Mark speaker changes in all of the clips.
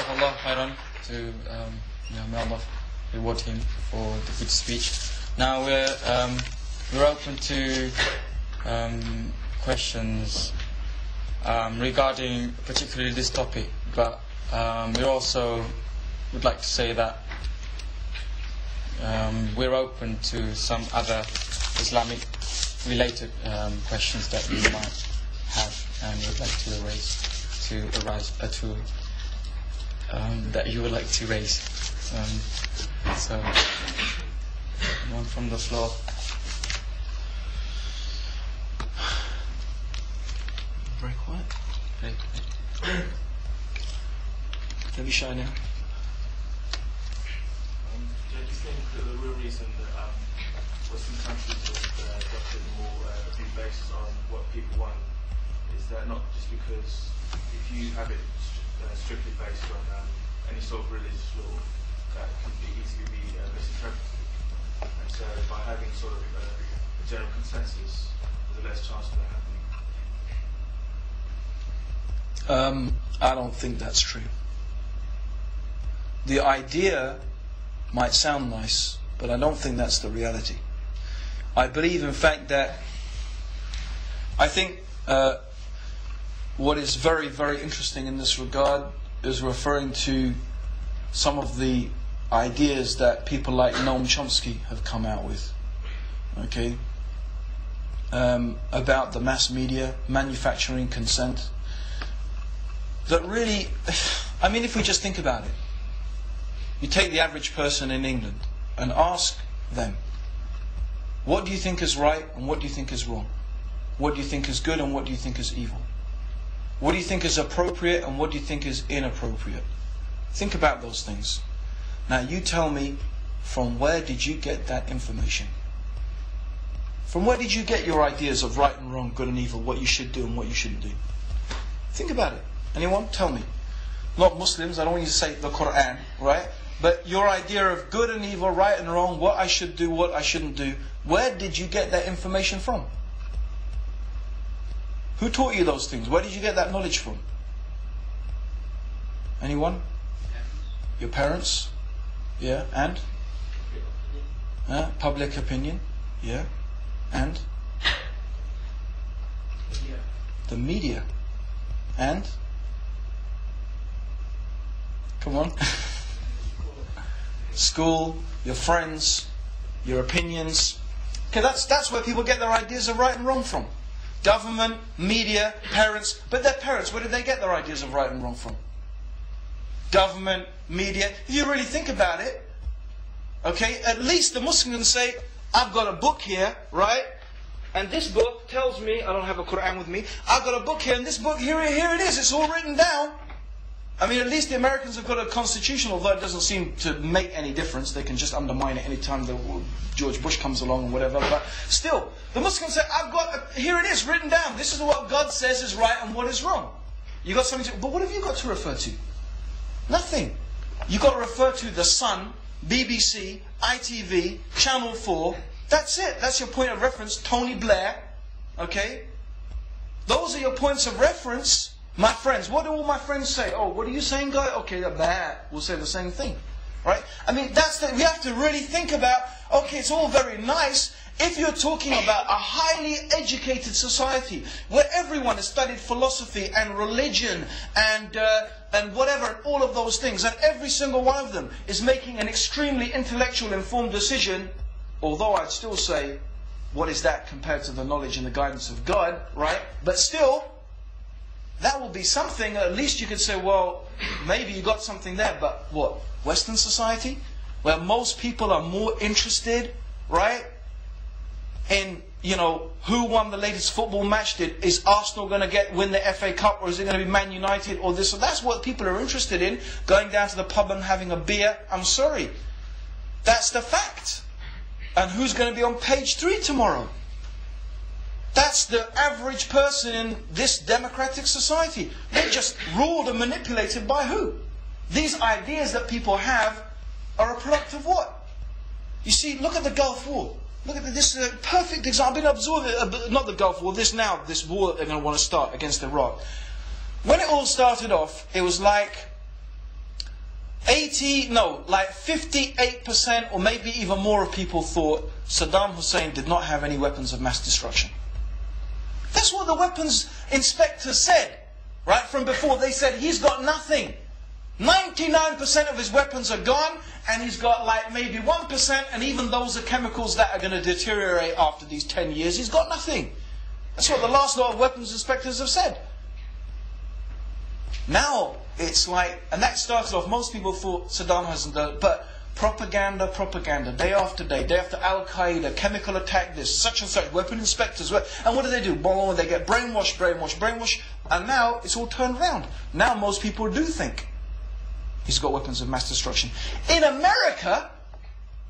Speaker 1: Jazakallah khairan to may Allah reward him for the good speech. Now we're open to questions regarding particularly this topic, but we also would like to say that we're open to some other Islamic related questions that you might have and would like to that you would like to raise. So, one from the floor. Very quiet. Very quiet. Don't be shy now.
Speaker 2: Do you think that the real reason that Western countries have adopted more view based on what people want is that not just because if you have it strictly based on any sort of religious law, that can be easily be misinterpreted, and so by having sort of a general consensus, there's a less chance of that happening?
Speaker 3: I don't think that's true. The idea might sound nice, but I don't think that's the reality. I believe, in fact, that I think what is very, very interesting in this regard is referring to some of the ideas that people like Noam Chomsky have come out with, okay, about the mass media, manufacturing consent. That really, I mean, if we just think about it, you take the average person in England and ask them, what do you think is right and what do you think is wrong? What do you think is good and what do you think is evil? What do you think is appropriate and what do you think is inappropriate? Think about those things. Now you tell me, from where did you get that information? From where did you get your ideas of right and wrong, good and evil, what you should do and what you shouldn't do? Think about it. Anyone? Tell me. Not Muslims, I don't want you to say the Quran, right? But your idea of good and evil, right and wrong, what I should do, what I shouldn't do, where did you get that information from? Who taught you those things? Where did you get that knowledge from? Anyone? Your parents? Yeah, and? Public opinion? Yeah, and? The media. And? Come on. School, your friends, your opinions. Okay, that's where people get their ideas of right and wrong from. Government, media, parents. But their parents, where did they get their ideas of right and wrong from? Government, media. If you really think about it, okay, at least the Muslim can say, I've got a book here, right? And this book tells me, I don't have a Quran with me, I've got a book here, and this book, here it is, it's all written down. I mean, at least the Americans have got a constitution, although it doesn't seem to make any difference. They can just undermine it any time George Bush comes along or whatever. But still, the Muslims say, here it is, written down. This is what God says is right and what is wrong. You got something to, but what have you got to refer to? Nothing. You got to refer to The Sun, BBC, ITV, Channel 4. That's it. That's your point of reference. Tony Blair. Okay? Those are your points of reference. My friends, what do all my friends say? Oh, what are you saying, guy? Okay, bad. We'll say the same thing. Right? I mean, we have to really think about, okay, it's all very nice if you're talking about a highly educated society where everyone has studied philosophy and religion and whatever, all of those things, and every single one of them is making an extremely intellectual, informed decision, although I'd still say, what is that compared to the knowledge and the guidance of God, right? But still, that will be something. At least you could say, well, maybe you got something there, but what? Western society? Where most people are more interested, right, in, who won the latest football match? Is Arsenal going to win the FA Cup, or is it going to be Man United, or this? So that's what people are interested in, going down to the pub and having a beer. I'm sorry. That's the fact. And who's going to be on page 3 tomorrow? That's the average person in this democratic society. They're just ruled and manipulated by who? These ideas that people have are a product of what? You see, look at the Gulf War. Look at this perfect example. I've been observing, not the Gulf War, this war that they're going to want to start against Iraq. When it all started off, it was like 58% or maybe even more of people thought Saddam Hussein did not have any weapons of mass destruction. That's what the weapons inspectors said, right? From before, they said he's got nothing. 99% of his weapons are gone, and he's got like maybe 1%, and even those are chemicals that are going to deteriorate after these 10 years. He's got nothing. That's what the last lot of weapons inspectors have said. Now, it's like, and that started off, most people thought Saddam hasn't done it, but propaganda, day after day after Al-Qaeda, chemical attack, this, such and such, weapon inspectors, and what do? Boom, they get brainwashed, and now it's all turned around. Now most people do think he's got weapons of mass destruction. In America,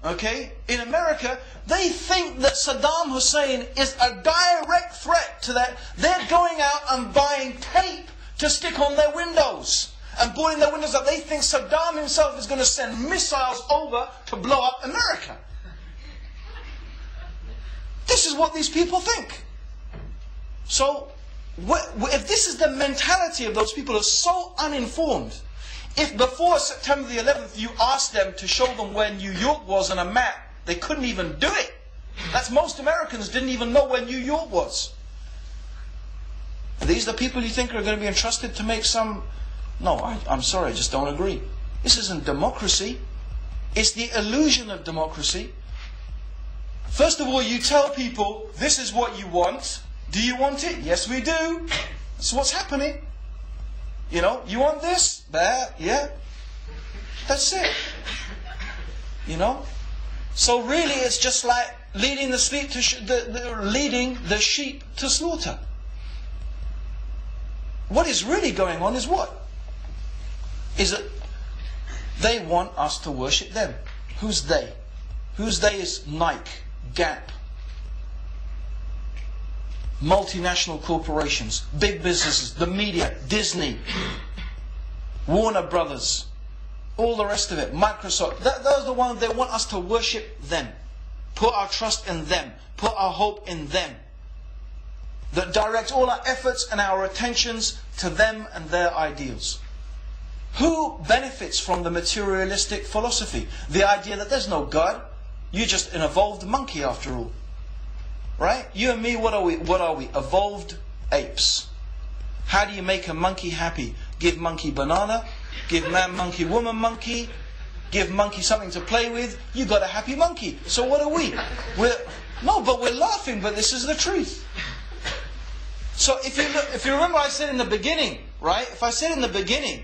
Speaker 3: okay, they think that Saddam Hussein is a direct threat to that. They're going out and buying tape to stick on their windows and boarding their windows up. They think Saddam himself is going to send missiles over to blow up America. This is what these people think. So, if this is the mentality of those people who are so uninformed, if before September the 11th you asked them to show them where New York was on a map, they couldn't even do it. That's most Americans didn't even know where New York was. Are these the people you think are going to be entrusted to make some... No, I'm sorry, I just don't agree. This isn't democracy. It's the illusion of democracy. First of all, you tell people, this is what you want. Do you want it? Yes, we do. That's what's happening. You know, you want this? Yeah. That's it. You know? So really it's just like leading the sheep to slaughter. What is really going on is what? Is that they want us to worship them. Who's they? Who's they is Nike, Gap, multinational corporations, big businesses, the media, Disney, Warner Brothers, all the rest of it, Microsoft. Those are the ones that want us to worship them, put our trust in them, put our hope in them, that direct all our efforts and our attentions to them and their ideals. Who benefits from the materialistic philosophy? The idea that there's no God, you're just an evolved monkey after all. Right? You and me, what are we? Evolved apes. How do you make a monkey happy? Give monkey banana, give man monkey, woman monkey, give monkey something to play with, you got a happy monkey. So what are we? But we're laughing, but this is the truth. So if you remember I said in the beginning, right? If I said in the beginning,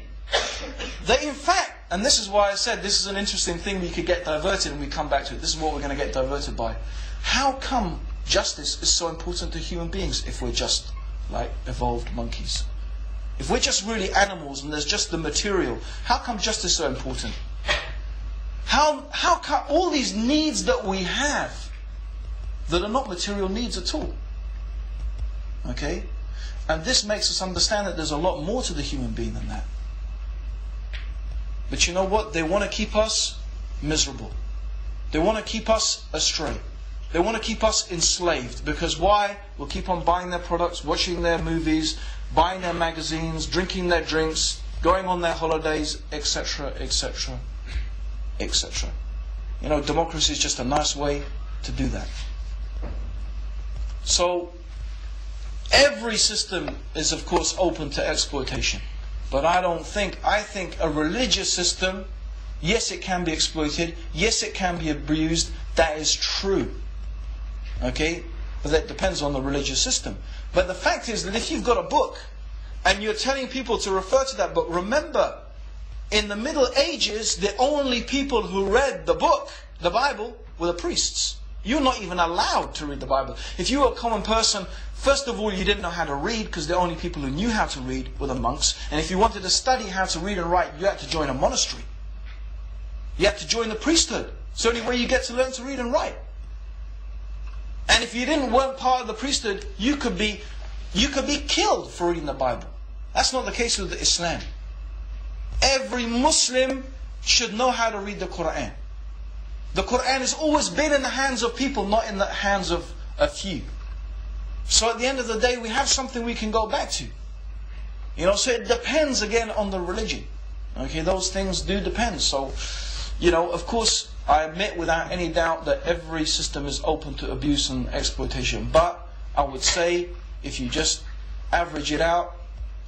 Speaker 3: that in fact, and this is why I said this is an interesting thing we could get diverted and we come back to it. This is what we're going to get diverted by. How come justice is so important to human beings if we're just like evolved monkeys? If we're just really animals and there's just the material, how come justice is so important? How come all these needs that we have that are not material needs at all? Okay? And this makes us understand that there's a lot more to the human being than that. But you know what? They want to keep us miserable. They want to keep us astray. They want to keep us enslaved. Because why? We'll keep on buying their products, watching their movies, buying their magazines, drinking their drinks, going on their holidays, etc., etc., etc. You know, democracy is just a nice way to do that. So, every system is of course open to exploitation. But I think a religious system, yes it can be exploited, yes it can be abused, that is true. Okay? But that depends on the religious system. But the fact is that if you've got a book, and you're telling people to refer to that book, remember, in the Middle Ages, the only people who read the book, the Bible, were the priests. You're not even allowed to read the Bible. If you were a common person, first of all, you didn't know how to read because the only people who knew how to read were the monks. And if you wanted to study how to read and write, you had to join a monastery. You had to join the priesthood. It's the only way you get to learn to read and write. And if you weren't part of the priesthood, you could be killed for reading the Bible. That's not the case with Islam. Every Muslim should know how to read the Quran. The Quran has always been in the hands of people, not in the hands of a few. So at the end of the day, we have something we can go back to. You know, so it depends again on the religion. Okay, those things do depend. So, you know, of course, I admit without any doubt that every system is open to abuse and exploitation. But I would say, if you just average it out,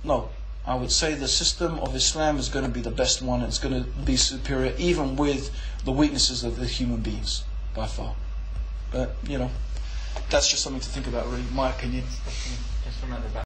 Speaker 3: no. I would say the system of Islam is going to be the best one. It's going to be superior, even with the weaknesses of the human beings, by far. But, you know, that's just something to think about, really, my opinion.
Speaker 1: Just remember that.